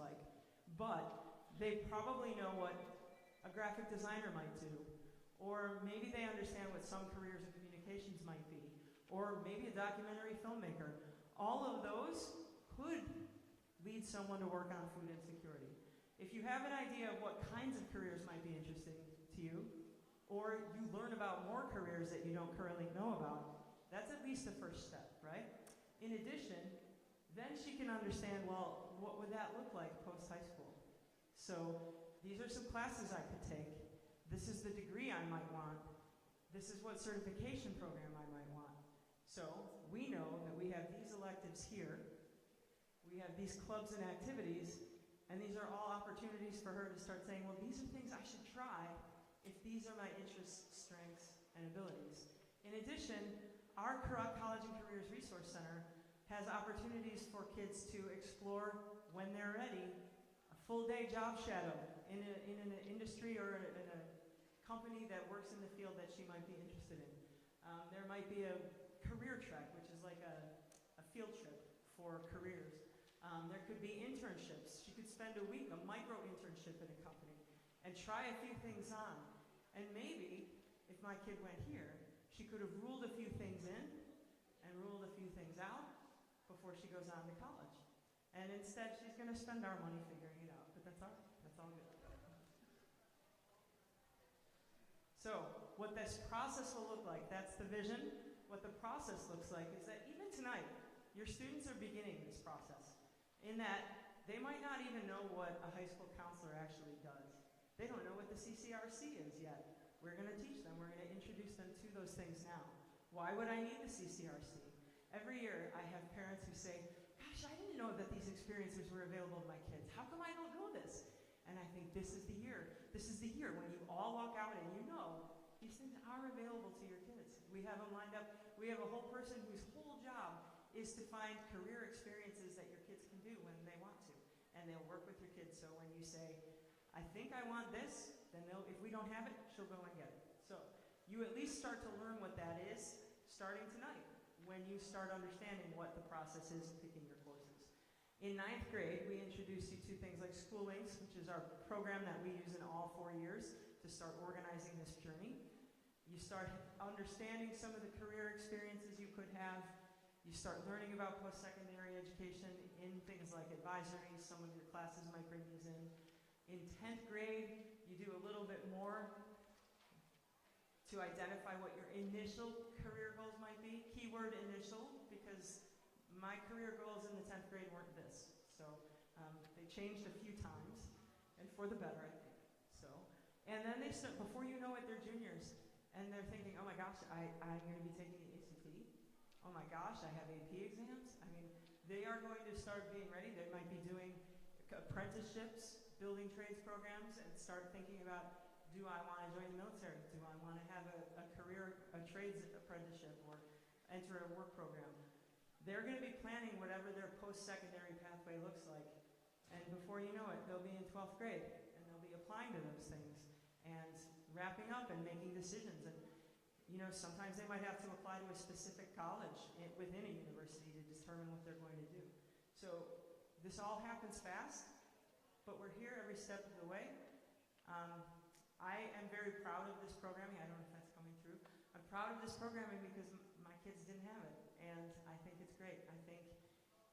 like, but they probably know what a graphic designer might do, or maybe they understand what some careers in communications might be, or maybe a documentary filmmaker. All of those could lead someone to work on food insecurity. If you have an idea of what kinds of careers might be interesting to you, or you learn about more careers that you don't currently know about, that's at least the first step, right? In addition, then she can understand, well, what would that look like post-high school? So these are some classes I could take. This is the degree I might want. This is what certification program I might want. So we know that we have these electives here. We have these clubs and activities, and these are all opportunities for her to start saying, well, these are things I should try if these are my interests, strengths, and abilities. In addition, our College and Careers Resource Center has opportunities for kids to explore, when they're ready, a full-day job shadow in an industry or in a company that works in the field that she might be interested in. There might be a career trek, which is like a field trip for careers. There could be internships. She could spend a week, a micro internship in a company, and try a few things on. And maybe, if my kid went here, she could have ruled a few things in and ruled a few things out before she goes on to college. And instead, she's going to spend our money figuring it out. But that's all right. That's all good. So, what this process will look like, that's the vision. What the process looks like is that even tonight, your students are beginning this process. In that, they might not even know what a high school counselor actually does. They don't know what the CCRC is yet. We're going to teach them. We're going to introduce them to those things now. Why would I need the CCRC? Every year, I have parents who say, gosh, I didn't know that these experiences were available to my kids. How come I don't know this? And I think this is the year. This is the year when you all walk out and you know these things are available to your kids. We have them lined up. We have a whole person whose whole job is to find career experiences that your kids can do when they want to. And they'll work with your kids. So when you say, I think I want this, then if we don't have it, she'll go and get it. So you at least start to learn what that is starting tonight when you start understanding what the process is of picking your courses. In 9th grade, we introduce you to things like School Links, which is our program that we use in all 4 years to start organizing this journey. You start understanding some of the career experiences you could have. You start learning about post-secondary education in things like advisory. Some of your classes might bring these in. In 10th grade, you do a little bit more to identify what your initial career goals might be. Keyword initial, because my career goals in the 10th grade weren't this. So they changed a few times, and for the better, I think. So, and then they start, before you know it, they're juniors, and they're thinking, oh my gosh, I'm going to be taking the ACT. Oh my gosh, I have AP exams. I mean, they are going to start being ready. They might be doing apprenticeships, building trades programs, and start thinking about, do I want to join the military? Do I want to have a career, a trades apprenticeship, or enter a work program? They're going to be planning whatever their post-secondary pathway looks like. And before you know it, they'll be in 12th grade, and they'll be applying to those things, and wrapping up and making decisions. And, you know, sometimes they might have to apply to a specific college within a university to determine what they're going to do. So this all happens fast, but we're here every step of the way. I am very proud of this programming. I don't know if that's coming through. I'm proud of this programming because my kids didn't have it, and I think it's great. I think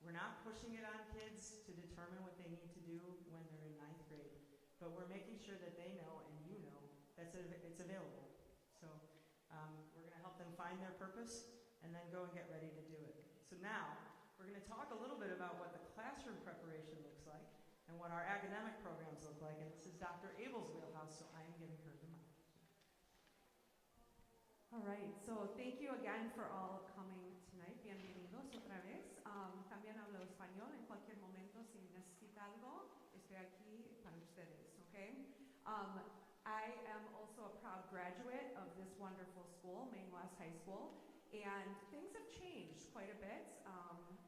we're not pushing it on kids to determine what they need to do when they're in 9th grade, but we're making sure that they know and you know that it's available. So we're going to help them find their purpose and then go and get ready to do it. So now we're going to talk a little bit about what the classroom preparation looks like and what our academic programs look like. And this is Dr. Abel's wheelhouse, so I am giving her the mic. All right, so thank you again for all coming tonight. Bienvenidos otra vez. También hablo español. En cualquier momento, si necesita algo, estoy aquí para ustedes, okay? I am also a proud graduate of this wonderful school, Maine West High School, and things have changed quite a bit.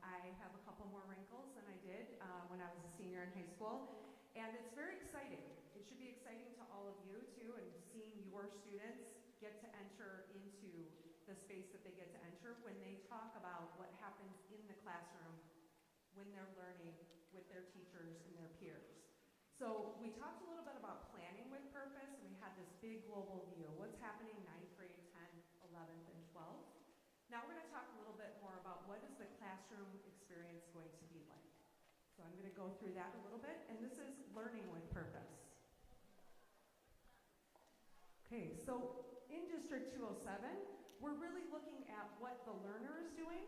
I have a couple more wrinkles than I did when I was a senior in high school, and it's very exciting. It should be exciting to all of you, too, and seeing your students get to enter into the space that they get to enter when they talk about what happens in the classroom when they're learning with their teachers and their peers. So we talked a little bit about planning with purpose, and we had this big global view. What's happening 9th grade, 10th, 11th, and 12th? Now we're going to talk a little bit more about what is the classroom experience going to be like. So I'm going to go through that a little bit, and this is learning with purpose. Okay, so in District 207, we're really looking at what the learner is doing,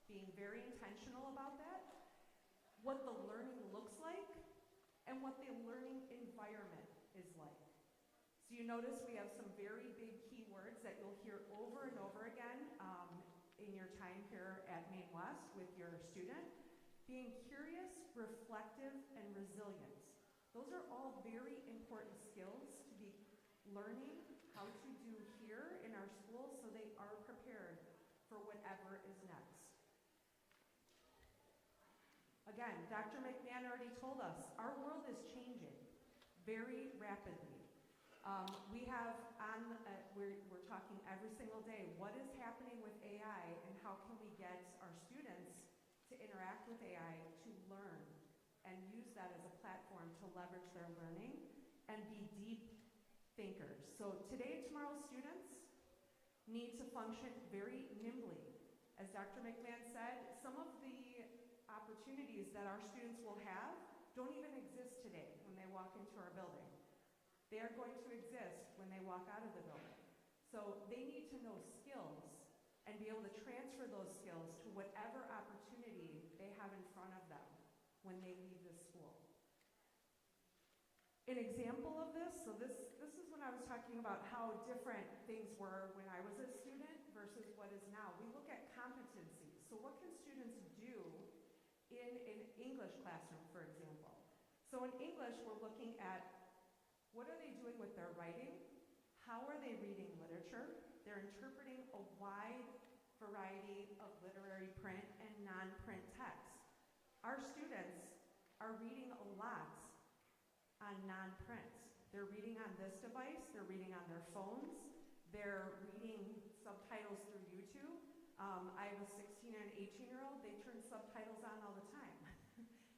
being very intentional about that, what the learning looks like, and what the learning environment is like. So you notice we have some very big keywords that you'll hear over and over again in your time here at Maine West with your student. Being curious, reflective, and resilient. Those are all very important skills to be learning how to do here in our schools so they are prepared for whatever is next. Again, Dr. McMahon already told us, our world is changing very rapidly. We're talking every single day, what is happening with AI and how can we get our students to interact with AI to learn and use that as a platform to leverage their learning and be deep thinkers. So today, tomorrow's students need to function very nimbly. As Dr. McMahon said, some of the opportunities that our students will have don't even exist today when they walk into our building. They are going to exist when they walk out of the building. So they need to know skills and be able to transfer those skills to whatever opportunity they have in front of them when they leave the school. An example of this, so this is when I was talking about how different things were when I was a student versus what is now. We look at competencies. So what can students do in an English classroom, for example? So in English, we're looking at what are they doing with their writing? How are they reading literature? They're interpreting a wide variety of literary print and non-print text. Our students are reading a lot on non-print. They're reading on this device, they're reading on their phones, they're reading subtitles through YouTube. I have a 16 and an 18-year-old, they turn subtitles on all the time.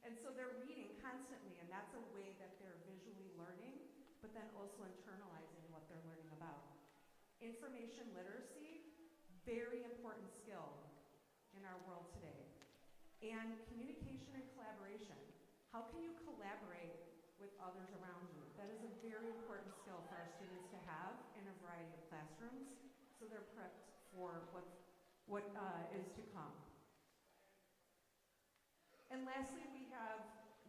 And so they're reading constantly, and that's a way that they're visually learning, but then also internalizing what they're learning about. Information literacy, very important skill in our world today. And communication and collaboration. How can you collaborate with others around you? That is a very important skill for our students to have in a variety of classrooms, so they're prepped for what is to come. And lastly, we have,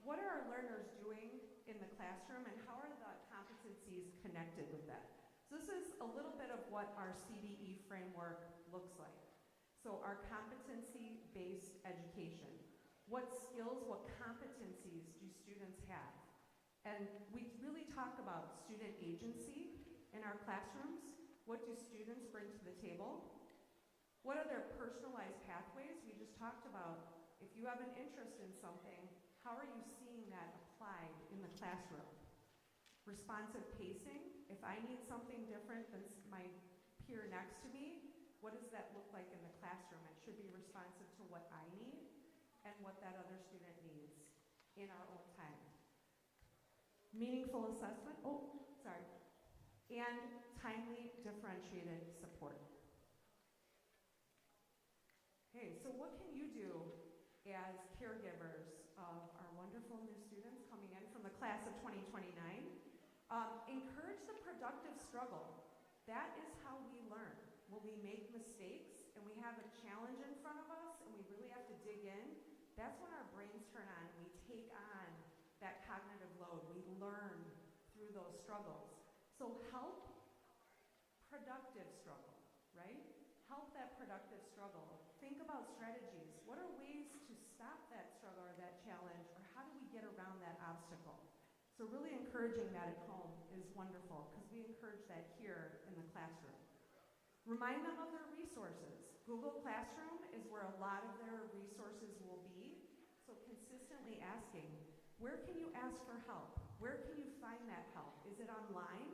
what are our learners doing in the classroom and how are the competencies connected with that? So this is a little bit of what our CBE framework looks like. So our competency-based education. What skills, what competencies do students have? And we really talk about student agency in our classrooms. What do students bring to the table? What are their personalized pathways? We just talked about if you have an interest in something, how are you seeing that applied in the classroom? Responsive pacing. If I need something different than my peer next to me, what does that look like in the classroom? It should be responsive to what I need and what that other student needs in our own time. Meaningful assessment, and timely differentiated support. Okay, so what can you do as caregivers of our wonderful new students coming in from the class of 2029? Encourage the productive struggle. That is how we learn. When we make mistakes and we have a challenge in front of us and we really have to dig in, that's when our brains turn on and we take on that cognitive load. We learn through those struggles. So help productive struggle, right? Help that productive struggle. Think about strategies. What are ways to stop that struggle or that challenge, or how do we get around that obstacle? So really encouraging that at home is wonderful because we encourage that here in the classroom. Remind them of their resources. Google Classroom is where a lot of their resources will be. So consistently asking, where can you ask for help? Where can you find that help? Is it online?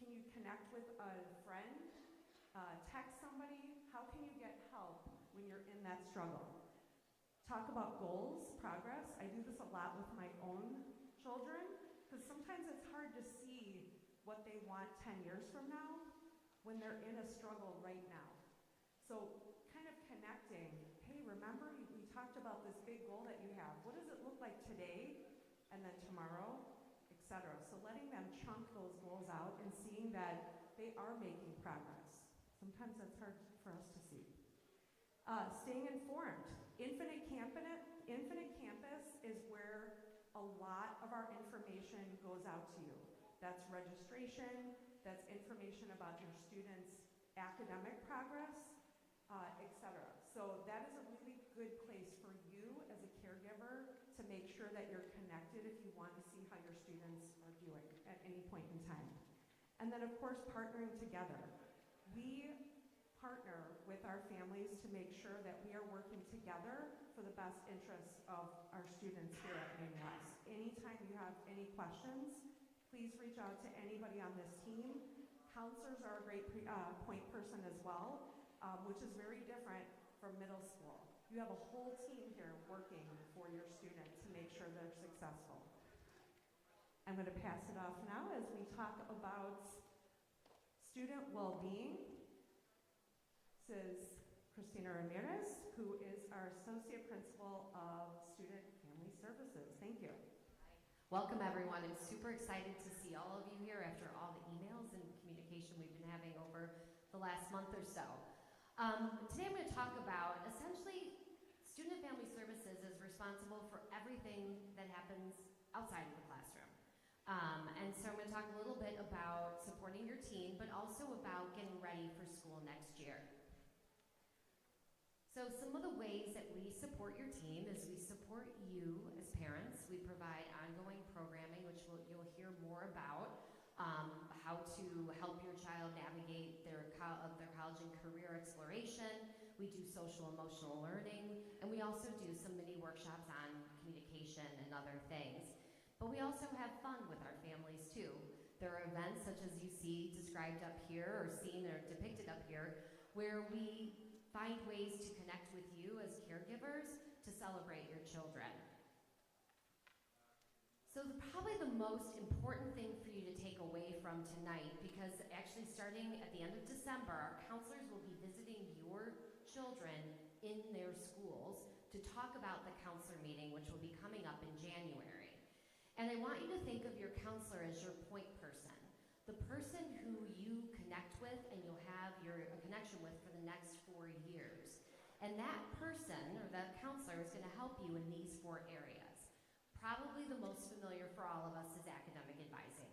Can you connect with a friend? Text somebody? How can you get help when you're in that struggle? Talk about goals, progress. I do the lot with my own children, because sometimes it's hard to see what they want 10 years from now when they're in a struggle right now. So kind of connecting, hey, remember we talked about this big goal that you have. What does it look like today and then tomorrow, etc. So letting them chunk those goals out and seeing that they are making progress. Sometimes that's hard for us to see. Staying informed. Infinite Campus is where a lot of our information goes out to you. That's registration, that's information about your students' academic progress, etc. So that is a really good place for you as a caregiver to make sure that you're connected if you want to see how your students are doing at any point in time. And then of course, partnering together. We partner with our families to make sure that we are working together for the best interests of our students here at Maine West. Anytime you have any questions, please reach out to anybody on this team. Counselors are a great point person as well, which is very different from middle school. You have a whole team here working for your students to make sure they're successful. I'm going to pass it off now as we talk about student well-being. This is Christina Ramirez, who is our Associate Principal of Student Family Services. Thank you. Welcome everyone. I'm super excited to see all of you here after all the emails and communication we've been having over the last month or so. Today I'm going to talk about essentially Student Family Services is responsible for everything that happens outside of the classroom. And so I'm going to talk a little bit about supporting your team, but also about getting ready for school next year. So some of the ways that we support your team is we support you as parents. We provide ongoing programming, which you'll hear more about, how to help your child navigate their college and career exploration. We do social emotional learning, and we also do some mini workshops on communication and other things. But we also have fun with our families too. There are events such as you see described up here or seen or depicted up here where we find ways to connect with you as caregivers to celebrate your children. So probably the most important thing for you to take away from tonight, because actually starting at the end of December, our counselors will be visiting your children in their schools to talk about the counselor meeting, which will be coming up in January. And I want you to think of your counselor as your point person, the person who you connect with and you'll have a connection with for the next 4 years. And that person, or that counselor, is going to help you in these 4 areas. Probably the most familiar for all of us is academic advising,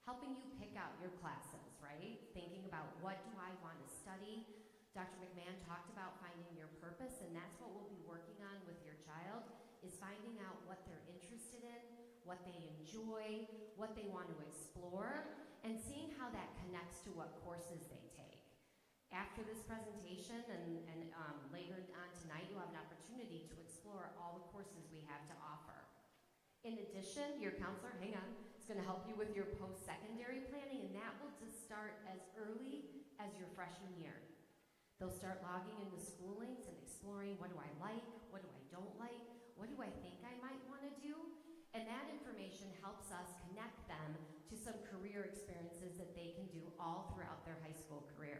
helping you pick out your classes, right? Thinking about what do I want to study. Dr. McMahon talked about finding your purpose, and that's what we'll be working on with your child, is finding out what they're interested in, what they enjoy, what they want to explore, and seeing how that connects to what courses they take. After this presentation and later on tonight, you'll have an opportunity to explore all the courses we have to offer. In addition, your counselor, hang on, is going to help you with your post-secondary planning, and that will just start as early as your freshman year. They'll start logging into school links and exploring, what do I like, what do I don't like, what do I think I might want to do? And that information helps us connect them to some career experiences that they can do all throughout their high school career.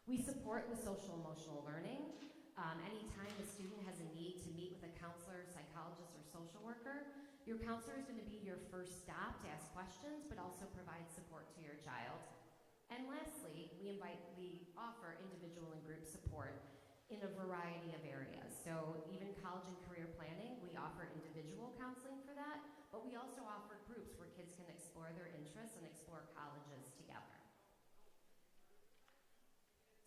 We support with social emotional learning. Anytime a student has a need to meet with a counselor, psychologist, or social worker, your counselor is going to be your first stop to ask questions, but also provide support to your child. And lastly, we offer individual and group support in a variety of areas. So even college and career planning, we offer individual counseling for that, but we also offer groups where kids can explore their interests and explore colleges together.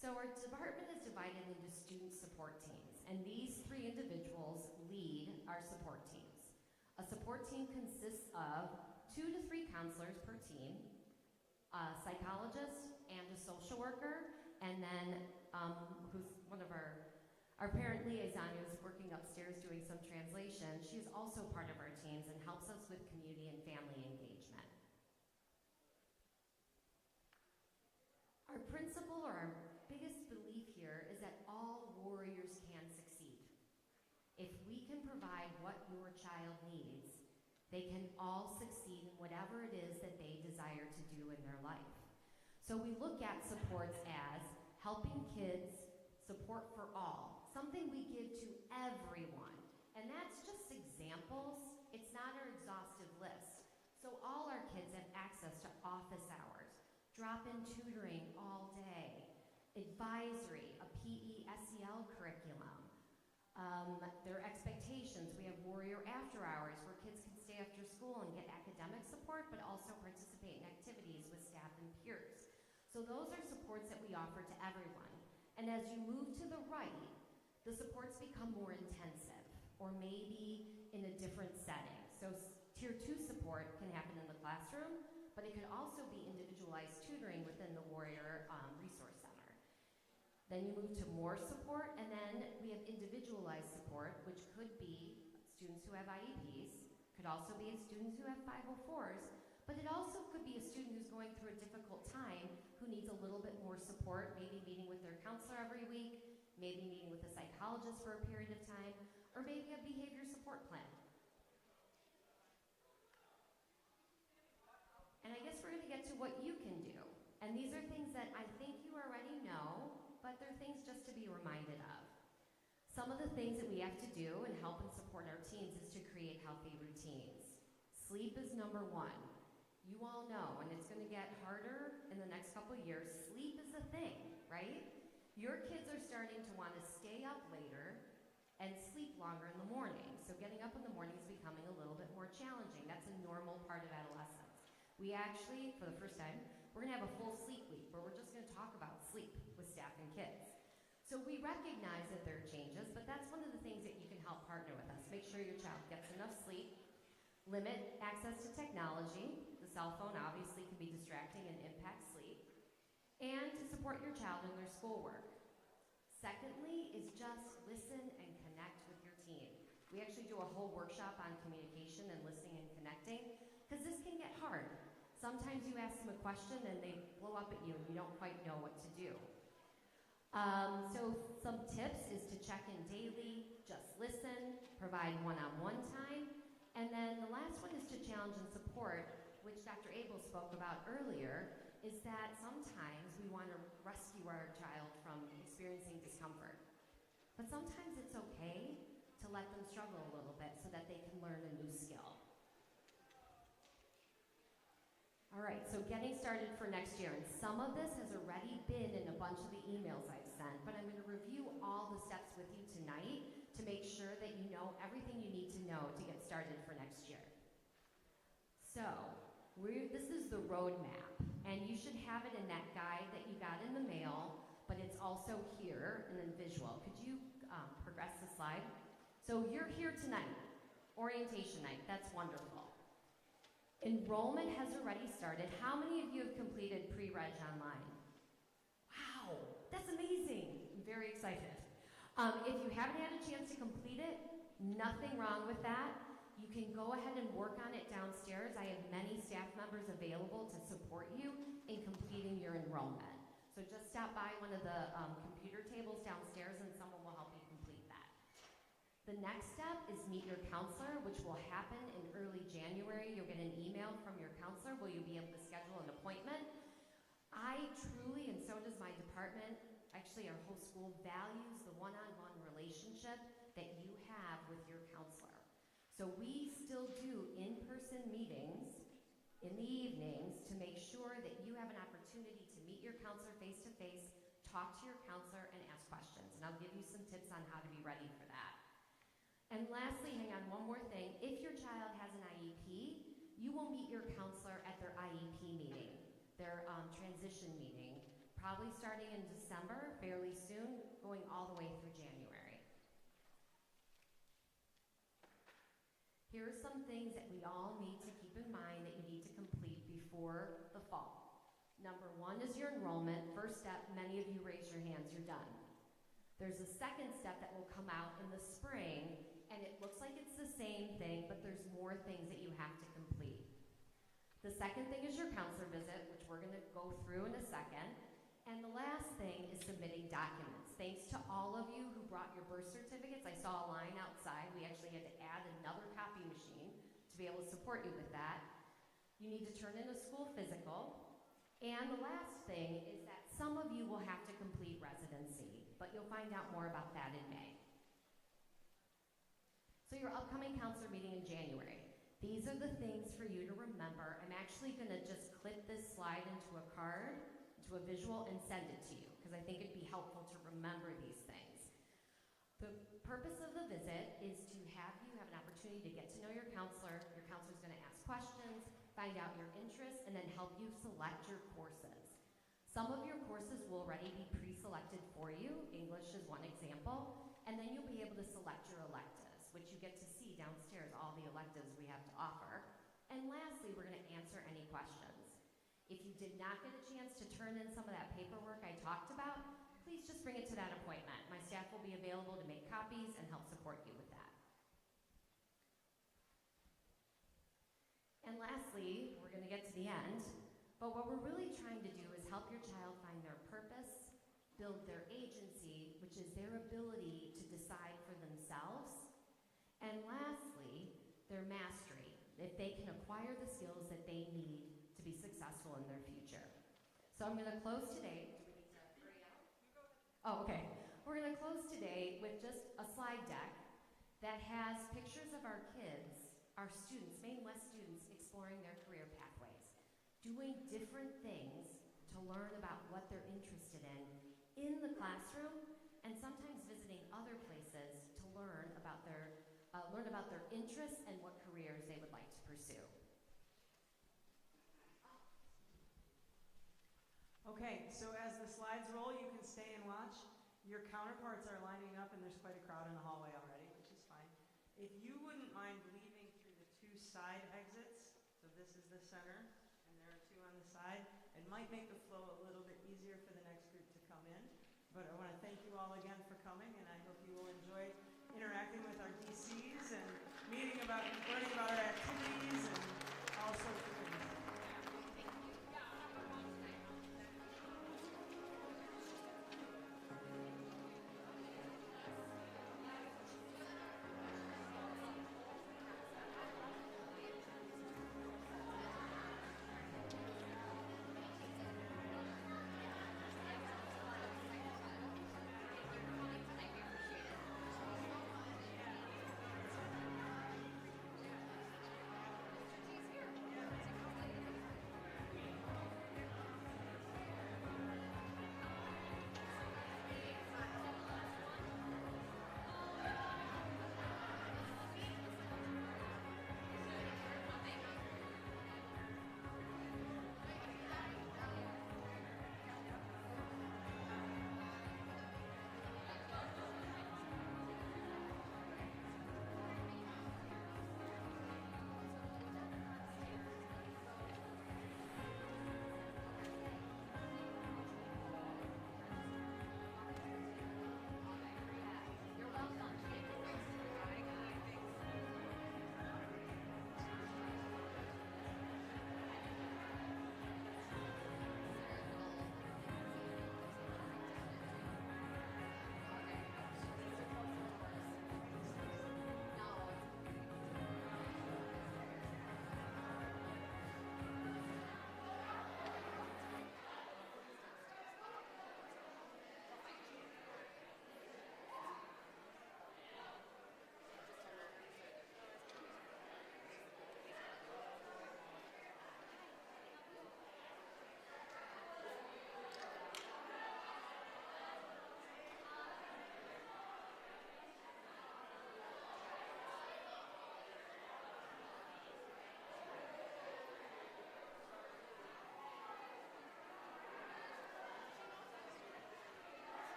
So our department is divided into student support teams, and these 3 individuals lead our support teams. A support team consists of 2 to 3 counselors per team, a psychologist and a social worker, and then who's one of our parent liaison who's working upstairs doing some translation. She is also part of our teams and helps us with community and family engagement. Our principle, or our biggest belief here, is that all warriors can succeed. If we can provide what your child needs, They can all succeed in whatever it is that they desire to do in their life. So we look at supports as helping kids, support for all, something we give to everyone. And that's just examples. It's not our exhaustive list. So all our kids have access to office hours, drop-in tutoring all day, advisory, a PE SEL curriculum. Their expectations, we have Warrior After Hours where kids can stay after school and get academic support, but also participate in activities with staff and peers. So those are supports that we offer to everyone. And as you move to the right, the supports become more intensive, or maybe in a different setting. So Tier 2 support can happen in the classroom, but it could also be individualized tutoring within the Warrior Resource Center. Then you move to more support, and then we have individualized support, which could be students who have IEPs, could also be students who have 504s, but it also could be a student who's going through a difficult time who needs a little bit more support, maybe meeting with their counselor every week, maybe meeting with a psychologist for a period of time, or maybe a behavior support plan. And I guess we're going to get to what you can do. And these are things that I think you already know, but they're things just to be reminded of. Some of the things that we have to do and help and support our teens is to create healthy routines. Sleep is number one. You all know, and it's going to get harder in the next couple of years, sleep is a thing, right? Your kids are starting to want to stay up later and sleep longer in the morning. So getting up in the morning is becoming a little bit more challenging. That's a normal part of adolescence. We actually, for the first time, we're going to have a full sleep week where we're just going to talk about sleep with staff and kids. So we recognize that there are changes, but that's one of the things that you can help partner with us. Make sure your child gets enough sleep. Limit access to technology. The cell phone obviously can be distracting and impact sleep. And to support your child in their schoolwork. Secondly is just listen and connect with your teen. We actually do a whole workshop on communication and listening and connecting, because this can get hard. Sometimes you ask them a question and they blow up at you and you don't quite know what to do. So some tips is to check in daily, just listen, provide one-on-one time, and then the last one is to challenge and support, which Dr. Abel spoke about earlier, is that sometimes we want to rescue our child from experiencing discomfort. But sometimes it's okay to let them struggle a little bit so that they can learn a new skill. All right, so getting started for next year, and some of this has already been in a bunch of the emails I've sent, but I'm going to review all the steps with you tonight to make sure that you know everything you need to know to get started for next year. So, this is the roadmap, and you should have it in that guide that you got in the mail, but it's also here in the visual. Could you progress the slide? So you're here tonight, orientation night, that's wonderful. Enrollment has already started. How many of you have completed pre-reg online? Wow, that's amazing. I'm very excited. If you haven't had a chance to complete it, nothing wrong with that. You can go ahead and work on it downstairs. I have many staff members available to support you in completing your enrollment. So just stop by one of the computer tables downstairs and someone will help you complete that. The next step is meet your counselor, which will happen in early January. You'll get an email from your counselor where you'll be able to schedule an appointment. I truly, and so does my department, actually our whole school, values the one-on-one relationship that you have with your counselor. So we still do in-person meetings in the evenings to make sure that you have an opportunity to meet your counselor face-to-face, talk to your counselor, and ask questions. And I'll give you some tips on how to be ready for that. And lastly, hang on, one more thing. If your child has an IEP, you will meet your counselor at their IEP meeting, their transition meeting, probably starting in December, fairly soon, going all the way through January. Here are some things that we all need to keep in mind that you need to complete before the fall. Number one is your enrollment. First step, many of you raise your hands, you're done. There's a second step that will come out in the spring, and it looks like it's the same thing, but there's more things that you have to complete. The second thing is your counselor visit, which we're going to go through in a second. And the last thing is submitting documents. Thanks to all of you who brought your birth certificates. I saw a line outside. We actually had to add another copy machine to be able to support you with that. You need to turn in a school physical. And the last thing is that some of you will have to complete residency, but you'll find out more about that in May. So your upcoming counselor meeting in January. These are the things for you to remember. I'm actually going to just clip this slide into a card, into a visual, and send it to you, because I think it'd be helpful to remember these things. The purpose of the visit is to have you have an opportunity to get to know your counselor. Your counselor's going to ask questions, find out your interests, and then help you select your courses. Some of your courses will already be pre-selected for you. English is one example. And then you'll be able to select your electives, which you get to see downstairs, all the electives we have to offer. And lastly, we're going to answer any questions. If you did not get a chance to turn in some of that paperwork I talked about, please just bring it to that appointment. My staff will be available to make copies and help support you with that. And lastly, we're going to get to the end, but what we're really trying to do is help your child find their purpose, build their agency, which is their ability to decide for themselves, and lastly, their mastery, if they can acquire the skills that they need to be successful in their future. So I'm going to close today. Do we need to hurry out? Oh, okay. We're going to close today with just a slide deck that has pictures of our kids, our students, Maine West students, exploring their career pathways, doing different things to learn about what they're interested in the classroom, and sometimes visiting other places to learn about their interests and what careers they would like to pursue. Okay, so as the slides roll, you can stay and watch. Your counterparts are lining up, and there's quite a crowd in the hallway already, which is fine. If you wouldn't mind leaving through the two side exits, so this is the center, and there are two on the side, it might make the flow a little bit easier for the next group to come in. But I want to thank you all again for coming, and I hope you will enjoy